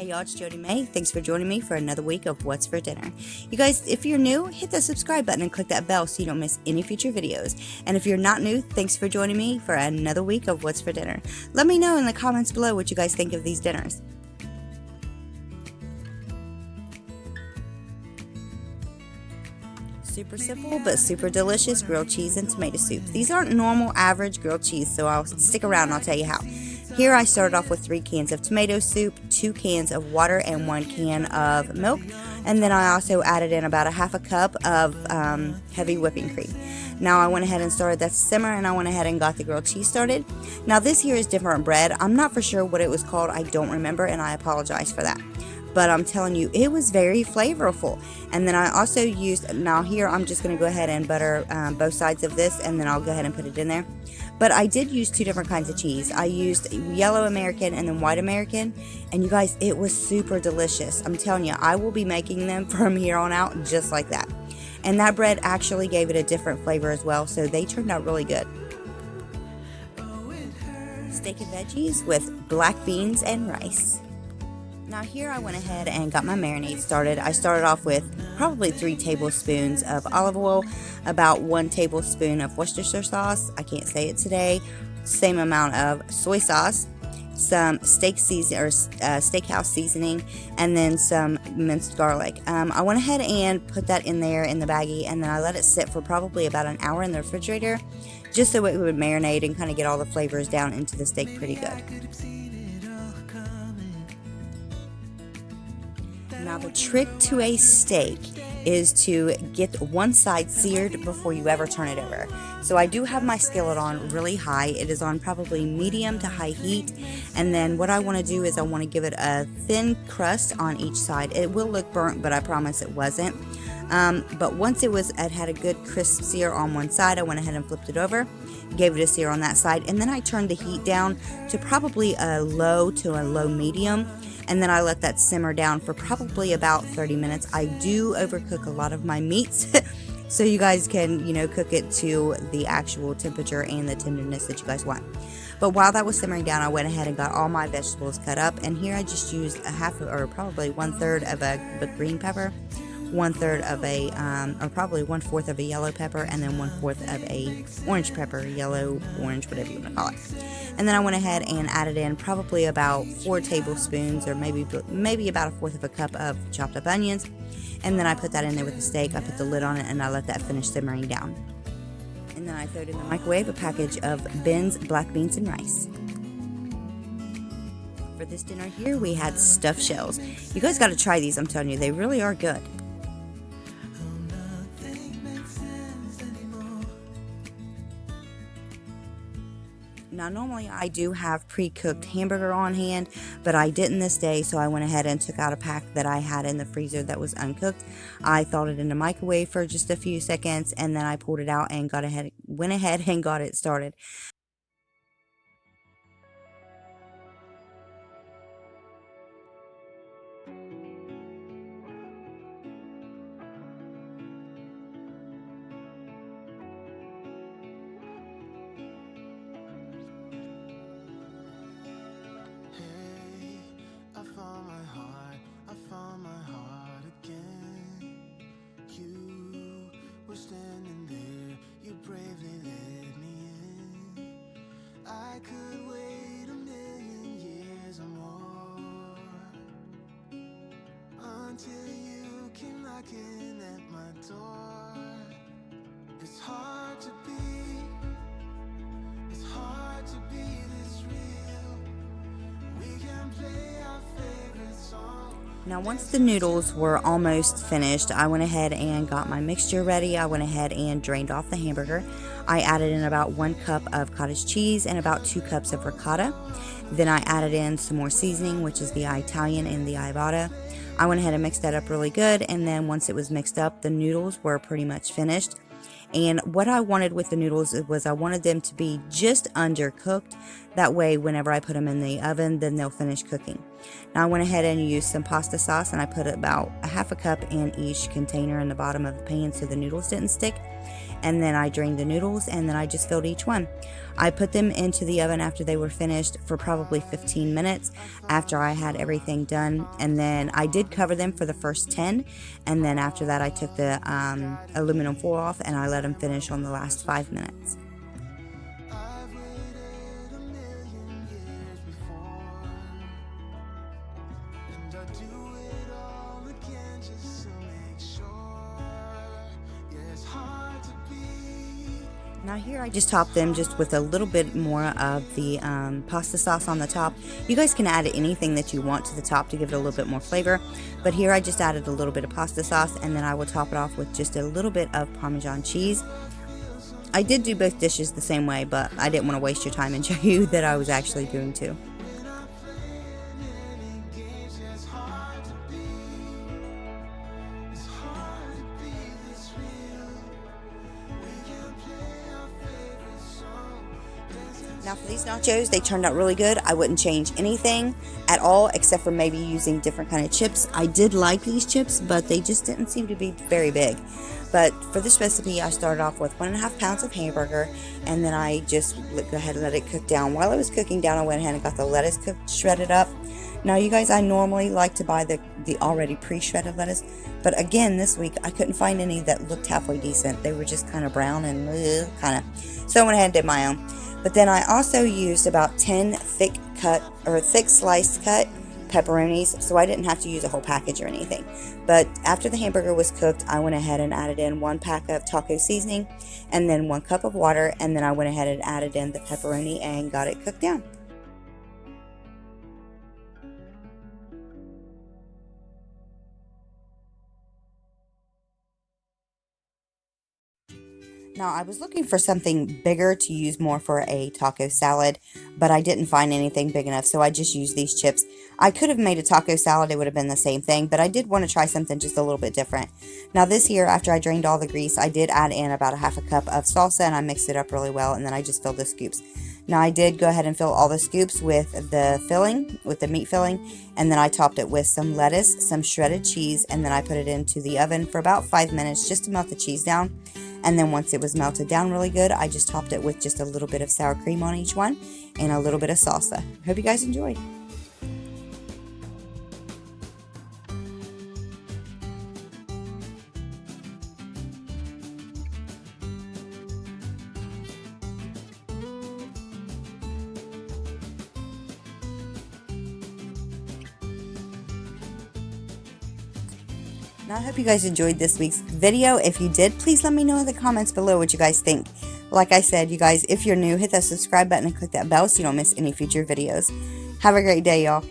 Hey y'all, it's Jody May. Thanks for joining me for another week of What's for Dinner. You guys, if you're new, hit the subscribe button and click that bell so you don't miss any future videos. And if you're not new, thanks for joining me for another week of What's for Dinner. Let me know in the comments below what you guys think of these dinners. Super simple but super delicious grilled cheese and tomato soup. These aren't normal average grilled cheese, so I'll stick around and I'll tell you how. Here I started off with 3 cans of tomato soup, 2 cans of water, and 1 can of milk. And then I also added in about a half a cup of heavy whipping cream. Now I went ahead and started that to simmer, and I went ahead and got the grilled cheese started. Now this here is different bread. I'm not for sure what it was called. I don't remember, and I apologize for that. But I'm telling you, it was very flavorful. And then I also used, now here I'm just going to go ahead and butter both sides of this, and then I'll go ahead and put it in there. But I did use 2 different kinds of cheese. I used yellow American and then white American. And you guys, it was super delicious. I'm telling you, I will be making them from here on out just like that. And that bread actually gave it a different flavor as well, so they turned out really good. Steak and veggies with black beans and rice. Now here I went ahead and got my marinade started. I started off with probably 3 tablespoons of olive oil, about 1 tablespoon of Worcestershire sauce, I can't say it today, same amount of soy sauce, some steak season or steakhouse seasoning, and then some minced garlic. I went ahead and put that in there in the baggie, and then I let it sit for probably about an hour in the refrigerator, just so it would marinate and kind of get all the flavors down into the steak pretty good. Now the trick to a steak is to get one side seared before you ever turn it over. So I do have my skillet on really high. It is on probably medium to high heat. And then what I want to do is I want to give it a thin crust on each side. It will look burnt, but I promise it wasn't. But once it had a good crisp sear on one side, I went ahead and flipped it over, gave it a sear on that side, and then I turned the heat down to probably a low to a low medium. And then I let that simmer down for probably about 30 minutes. I do overcook a lot of my meats, so you guys can, cook it to the actual temperature and the tenderness that you guys want. But while that was simmering down, I went ahead and got all my vegetables cut up. And here I just used a half or probably 1/3 of a green pepper, 1/3 of a, or probably 1/4 of a yellow pepper, and then 1/4 of a orange pepper, yellow, orange, whatever you want to call it. And then I went ahead and added in probably about 4 tablespoons, or maybe about 1/4 of a cup of chopped up onions. And then I put that in there with the steak. I put the lid on it, and I let that finish simmering down. And then I threw in the microwave a package of Ben's black beans and rice. For this dinner here, we had stuffed shells. You guys got to try these, I'm telling you, they really are good. Now normally I do have pre-cooked hamburger on hand, but I didn't this day, so I went ahead and took out a pack that I had in the freezer that was uncooked. I thawed it in the microwave for just a few seconds, and then I pulled it out and went ahead and got it started. Standing there, you bravely let me in. I could wait 1,000,000 years or more until you came knocking at my door. It's hard to be this real. We can play our favorite song. Now once the noodles were almost finished, I went ahead and got my mixture ready. I went ahead and drained off the hamburger. I added in about 1 cup of cottage cheese and about 2 cups of ricotta. Then I added in some more seasoning, which is the Italian and the Ibotta. I went ahead and mixed that up really good, and then once it was mixed up, the noodles were pretty much finished. And what I wanted with the noodles was I wanted them to be just undercooked. That way, whenever I put them in the oven, then they'll finish cooking. Now I went ahead and used some pasta sauce, and I put about a half a cup in each container in the bottom of the pan so the noodles didn't stick. And then I drained the noodles, and then I just filled each one. I put them into the oven after they were finished for probably 15 minutes after I had everything done. And then I did cover them for the first 10. And then after that, I took the aluminum foil off and I let them finish on the last 5 minutes. I've waited a million years before, and I'd do it all again just to make sure. Yeah, it's hard to be. Now here I just topped them just with a little bit more of the pasta sauce on the top. You guys can add anything that you want to the top to give it a little bit more flavor. But here I just added a little bit of pasta sauce, and then I will top it off with just a little bit of Parmesan cheese. I did do both dishes the same way, but I didn't want to waste your time and show you that I was actually doing two. Now for these nachos, they turned out really good. I wouldn't change anything at all except for maybe using different kind of chips. I did like these chips, but they just didn't seem to be very big. But for this recipe, I started off with 1.5 pounds of hamburger, and then I just go ahead and let it cook down. While it was cooking down, I went ahead and got the lettuce shredded up. Now you guys, I normally like to buy the already pre-shredded lettuce, but again this week I couldn't find any that looked halfway decent. They were just kind of brown and kind of, so I went ahead and did my own. But then I also used about 10 thick sliced cut pepperonis, so I didn't have to use a whole package or anything. But after the hamburger was cooked, I went ahead and added in 1 pack of taco seasoning and then 1 cup of water, and then I went ahead and added in the pepperoni and got it cooked down. Now, I was looking for something bigger to use more for a taco salad, but I didn't find anything big enough, so I just used these chips. I could have made a taco salad, it would have been the same thing, but I did want to try something just a little bit different. Now, this here, after I drained all the grease, I did add in about a half a cup of salsa, and I mixed it up really well, and then I just filled the scoops. Now, I did go ahead and fill all the scoops with the filling, with the meat filling, and then I topped it with some lettuce, some shredded cheese, and then I put it into the oven for about 5 minutes just to melt the cheese down. And then once it was melted down really good, I just topped it with just a little bit of sour cream on each one and a little bit of salsa. Hope you guys enjoyed. Now, I hope you guys enjoyed this week's video. If you did, please let me know in the comments below what you guys think. Like I said, you guys, if you're new, hit that subscribe button and click that bell so you don't miss any future videos. Have a great day, y'all.